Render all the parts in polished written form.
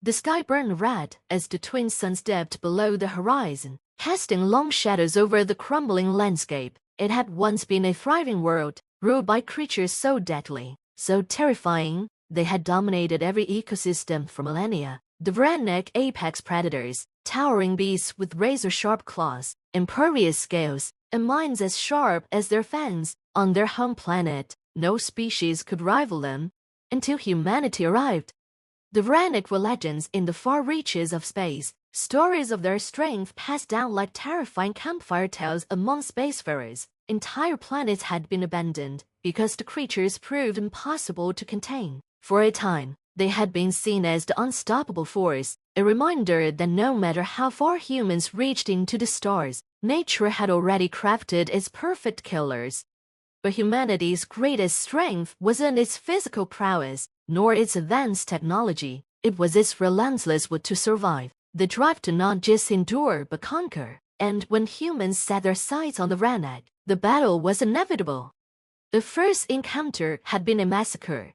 The sky burned red as the twin suns dipped below the horizon, casting long shadows over the crumbling landscape. It had once been a thriving world, ruled by creatures so deadly, so terrifying, they had dominated every ecosystem for millennia. The redneck apex predators, towering beasts with razor-sharp claws, impervious scales, and minds as sharp as their fangs. On their home planet, no species could rival them, until humanity arrived. The redneck were legends in the far reaches of space, stories of their strength passed down like terrifying campfire tales among spacefarers. Entire planets had been abandoned because the creatures proved impossible to contain. For a time, they had been seen as the unstoppable force, a reminder that no matter how far humans reached into the stars, nature had already crafted its perfect killers. But humanity's greatest strength wasn't its physical prowess, nor its advanced technology. It was its relentless will to survive, the drive to not just endure but conquer. And when humans set their sights on the redneck, the battle was inevitable. The first encounter had been a massacre.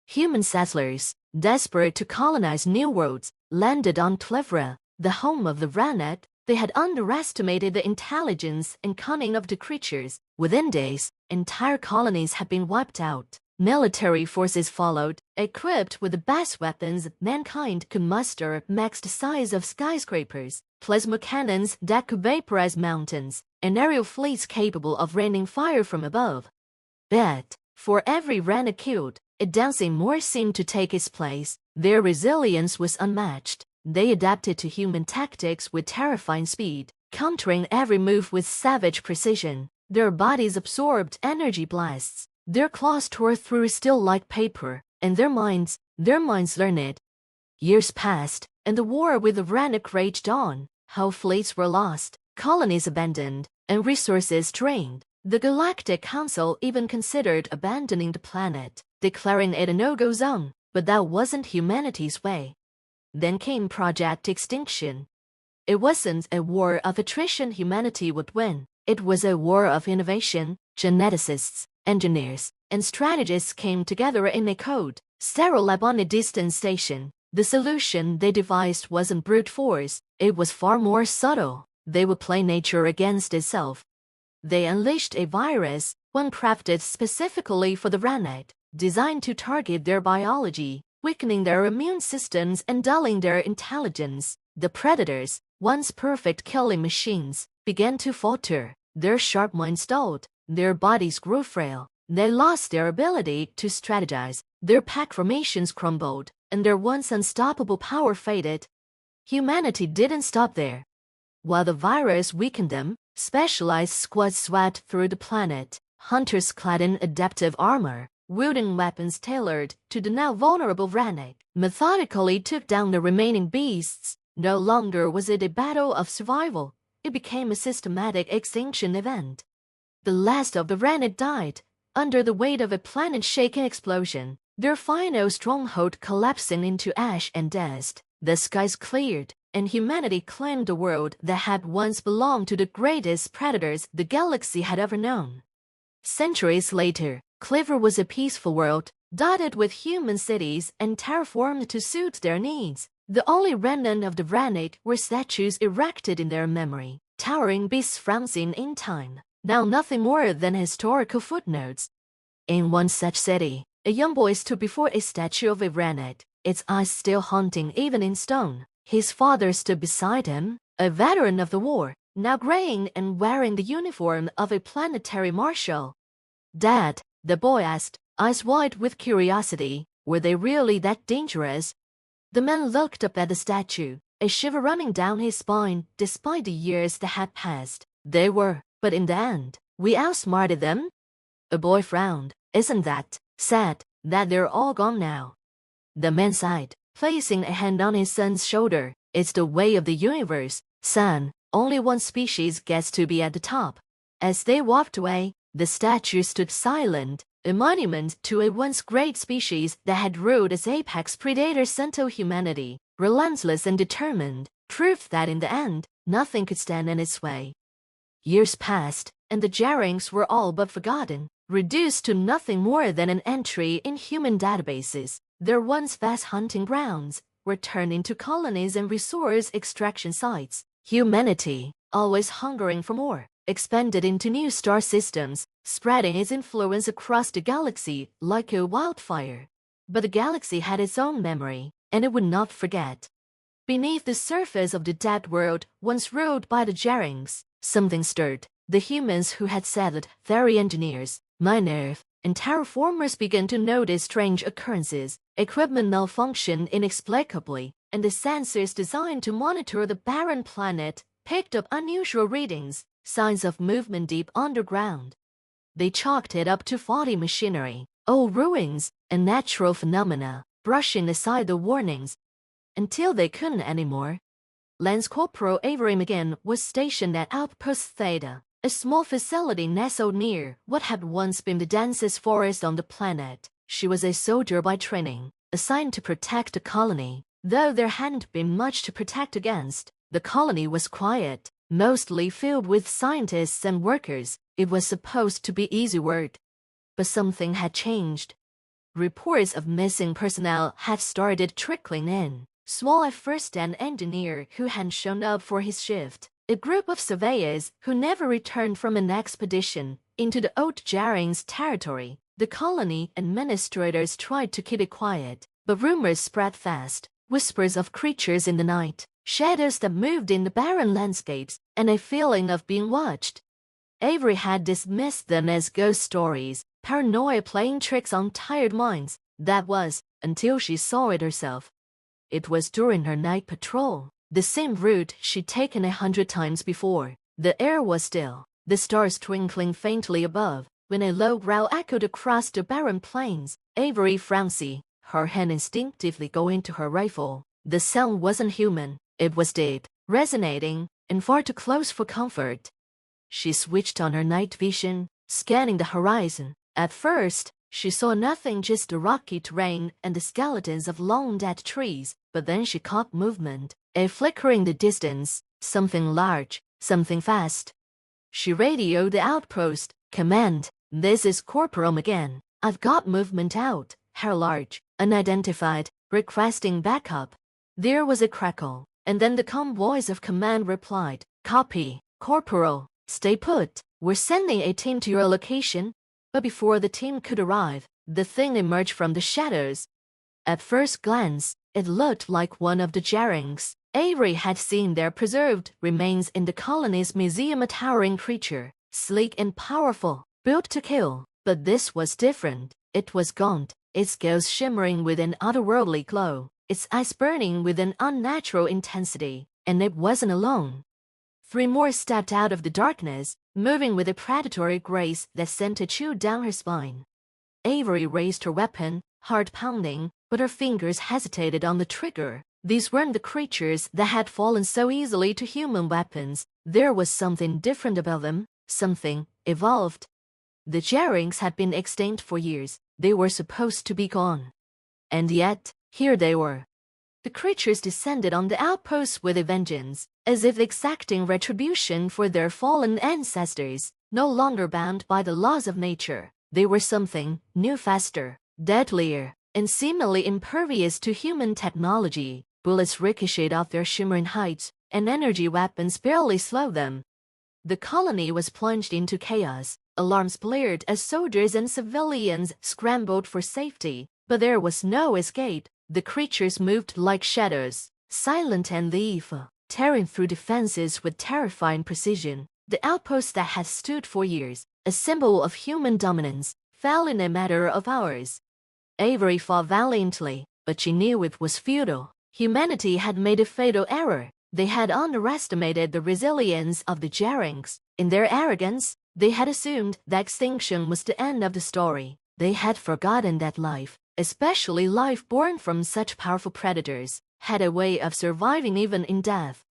Human settlers, desperate to colonize new worlds, landed on Tlevra, the home of the redneck. They had underestimated the intelligence and cunning of the creatures. Within days, entire colonies had been wiped out. Military forces followed, equipped with the best weapons mankind could muster, mechs the size of skyscrapers, plasma cannons that could vaporize mountains, and aerial fleets capable of raining fire from above. But, for every redneck killed, a dozen more seemed to take its place. Their resilience was unmatched. They adapted to human tactics with terrifying speed, countering every move with savage precision. Their bodies absorbed energy blasts. Their claws tore through steel like paper, and their minds learned it. Years passed, and the war with the redneck raged on. Whole fleets were lost, colonies abandoned, and resources drained. The Galactic Council even considered abandoning the planet, declaring it a no-go zone, but that wasn't humanity's way. Then came Project Extinction. It wasn't a war of attrition humanity would win. It was a war of innovation. Geneticists, engineers, and strategists came together in a cold, sterile lab on a distant station. The solution they devised wasn't brute force, it was far more subtle. They would play nature against itself. They unleashed a virus, one crafted specifically for the redneck, designed to target their biology, weakening their immune systems and dulling their intelligence. The predators, once perfect killing machines, began to falter. Their sharp minds dulled, their bodies grew frail. They lost their ability to strategize, their pack formations crumbled, and their once unstoppable power faded. Humanity didn't stop there. While the virus weakened them, specialized squads swept through the planet, hunters clad in adaptive armor, wielding weapons tailored to the now vulnerable redneck, methodically took down the remaining beasts. No longer was it a battle of survival, it became a systematic extinction event. The last of the redneck died, under the weight of a planet-shaking explosion, their final stronghold collapsing into ash and dust. The skies cleared, and humanity claimed the world that had once belonged to the greatest predators the galaxy had ever known. Centuries later, Cleaver was a peaceful world, dotted with human cities and terraformed to suit their needs. The only remnant of the redneck were statues erected in their memory, towering beasts frozen in time, now nothing more than historical footnotes. In one such city, a young boy stood before a statue of a redneck, its eyes still haunting even in stone. His father stood beside him, a veteran of the war, now graying and wearing the uniform of a planetary marshal. "Dad," the boy asked, eyes wide with curiosity, were they really that dangerous? The man looked up at the statue, a shiver running down his spine despite the years that had passed. They were, but in the end, we outsmarted them. The boy frowned. "Isn't that sad, that they're all gone now?" The man sighed, placing a hand on his son's shoulder. "It's the way of the universe, son. Only one species gets to be at the top." As they walked away, the statue stood silent, a monument to a once great species that had ruled as apex predators until humanity, relentless and determined, proved that in the end, nothing could stand in its way. Years passed, and the Jarings were all but forgotten, reduced to nothing more than an entry in human databases. Their once vast hunting grounds, were turned into colonies and resource extraction sites. Humanity, always hungering for more, expanded into new star systems, spreading its influence across the galaxy like a wildfire. But the galaxy had its own memory, and it would not forget. Beneath the surface of the dead world once ruled by the Jerings, something stirred. The humans who had settled, theory engineers, miners, and terraformers began to notice strange occurrences. Equipment malfunctioned inexplicably, and the sensors designed to monitor the barren planet picked up unusual readings, signs of movement deep underground. They chalked it up to faulty machinery, old ruins, and natural phenomena, brushing aside the warnings until they couldn't anymore. Lance Corporal Avery McGinn was stationed at Outpost Theta, a small facility nestled near what had once been the densest forest on the planet. She was a soldier by training, assigned to protect the colony. Though there hadn't been much to protect against, the colony was quiet, mostly filled with scientists and workers. It was supposed to be easy work. But something had changed. Reports of missing personnel had started trickling in. Small at first, an engineer who hadn't shown up for his shift, a group of surveyors who never returned from an expedition into the old Jarring's territory. The colony administrators tried to keep it quiet, but rumors spread fast. Whispers of creatures in the night, shadows that moved in the barren landscapes, and a feeling of being watched. Avery had dismissed them as ghost stories, paranoia playing tricks on tired minds. That was, until she saw it herself. It was during her night patrol, the same route she'd taken 100 times before. The air was still, the stars twinkling faintly above, when a low growl echoed across the barren plains. Avery frowned, her hand instinctively going to her rifle. The sound wasn't human, it was deep, resonating, and far too close for comfort. She switched on her night vision, scanning the horizon. At first, she saw nothing, just the rocky terrain and the skeletons of long dead trees, but then she caught movement, a flicker in the distance, something large, something fast. She radioed the outpost. "Command, this is Corporal McGinn. I've got movement out." Her large, unidentified, requesting backup. There was a crackle, and then the calm voice of command replied, "Copy, Corporal. Stay put. We're sending a team to your location." But before the team could arrive, the thing emerged from the shadows. At first glance, it looked like one of the Jarings. Avery had seen their preserved remains in the colony's museum, a towering creature, sleek and powerful, built to kill. But this was different. It was gaunt, its scales shimmering with an otherworldly glow, its eyes burning with an unnatural intensity, and it wasn't alone. 3 more stepped out of the darkness, moving with a predatory grace that sent a chill down her spine. Avery raised her weapon, heart pounding, but her fingers hesitated on the trigger. These weren't the creatures that had fallen so easily to human weapons. There was something different about them, something evolved. The Jarings had been extinct for years. They were supposed to be gone. And yet, here they were. The creatures descended on the outpost with a vengeance, as if exacting retribution for their fallen ancestors. No longer bound by the laws of nature, they were something new, faster, deadlier, and seemingly impervious to human technology. Bullets ricocheted off their shimmering heights, and energy weapons barely slowed them. The colony was plunged into chaos. Alarms blared as soldiers and civilians scrambled for safety, but there was no escape. The creatures moved like shadows, silent and lethal, tearing through defenses with terrifying precision. The outpost that had stood for years, a symbol of human dominance, fell in a matter of hours. Avery fought valiantly, but she knew it was futile. Humanity had made a fatal error. They had underestimated the resilience of the Jarings. In their arrogance, they had assumed that extinction was the end of the story. They had forgotten that life, especially life born from such powerful predators, had a way of surviving even in death.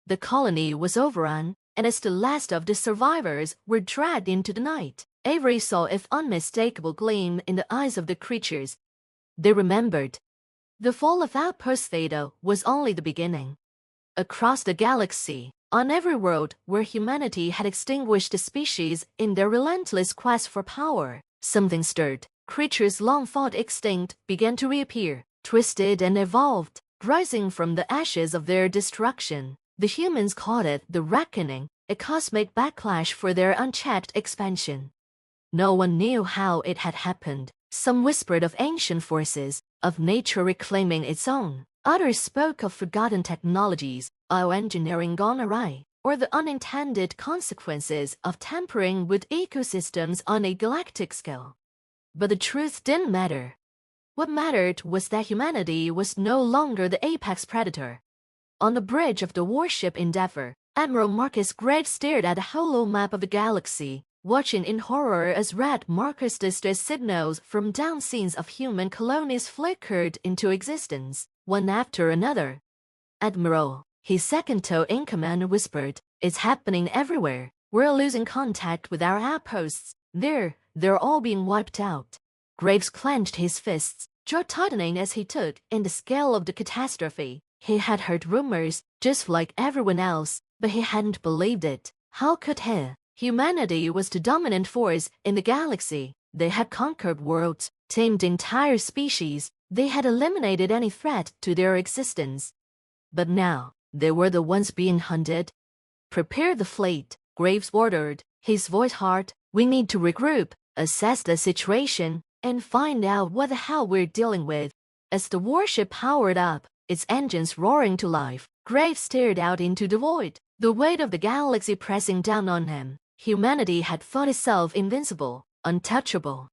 The colony was overrun, and as the last of the survivors were dragged into the night, Avery saw an unmistakable gleam in the eyes of the creatures. They remembered. The fall of Outpost Theta was only the beginning. Across the galaxy, on every world where humanity had extinguished the species in their relentless quest for power, something stirred. Creatures long thought extinct began to reappear, twisted and evolved. rising from the ashes of their destruction. The humans called it the Reckoning, a cosmic backlash for their unchecked expansion. No one knew how it had happened. Some whispered of ancient forces, of nature reclaiming its own. Others spoke of forgotten technologies, engineering gone awry, or the unintended consequences of tampering with ecosystems on a galactic scale. But the truth didn't matter. What mattered was that humanity was no longer the apex predator. On the bridge of the warship Endeavour, Admiral Marcus Graves stared at a hollow map of the galaxy, watching in horror as red markers distress signals from down scenes of human colonies flickered into existence, one after another. "Admiral," his second-in-command whispered, "it's happening everywhere. We're losing contact with our outposts. They're all being wiped out." Graves clenched his fists, jaw tightening as he took in the scale of the catastrophe. He had heard rumors, just like everyone else, but he hadn't believed it. How could he? Humanity was the dominant force in the galaxy. They had conquered worlds, tamed entire species. They had eliminated any threat to their existence. But now, they were the ones being hunted. "Prepare the fleet," Graves ordered, his voice hard. "We need to regroup, assess the situation, and find out what the hell we're dealing with." As the warship powered up, its engines roaring to life, Graves stared out into the void, the weight of the galaxy pressing down on him. Humanity had thought itself invincible, untouchable.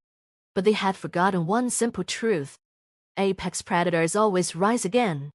But they had forgotten one simple truth. Apex predators always rise again.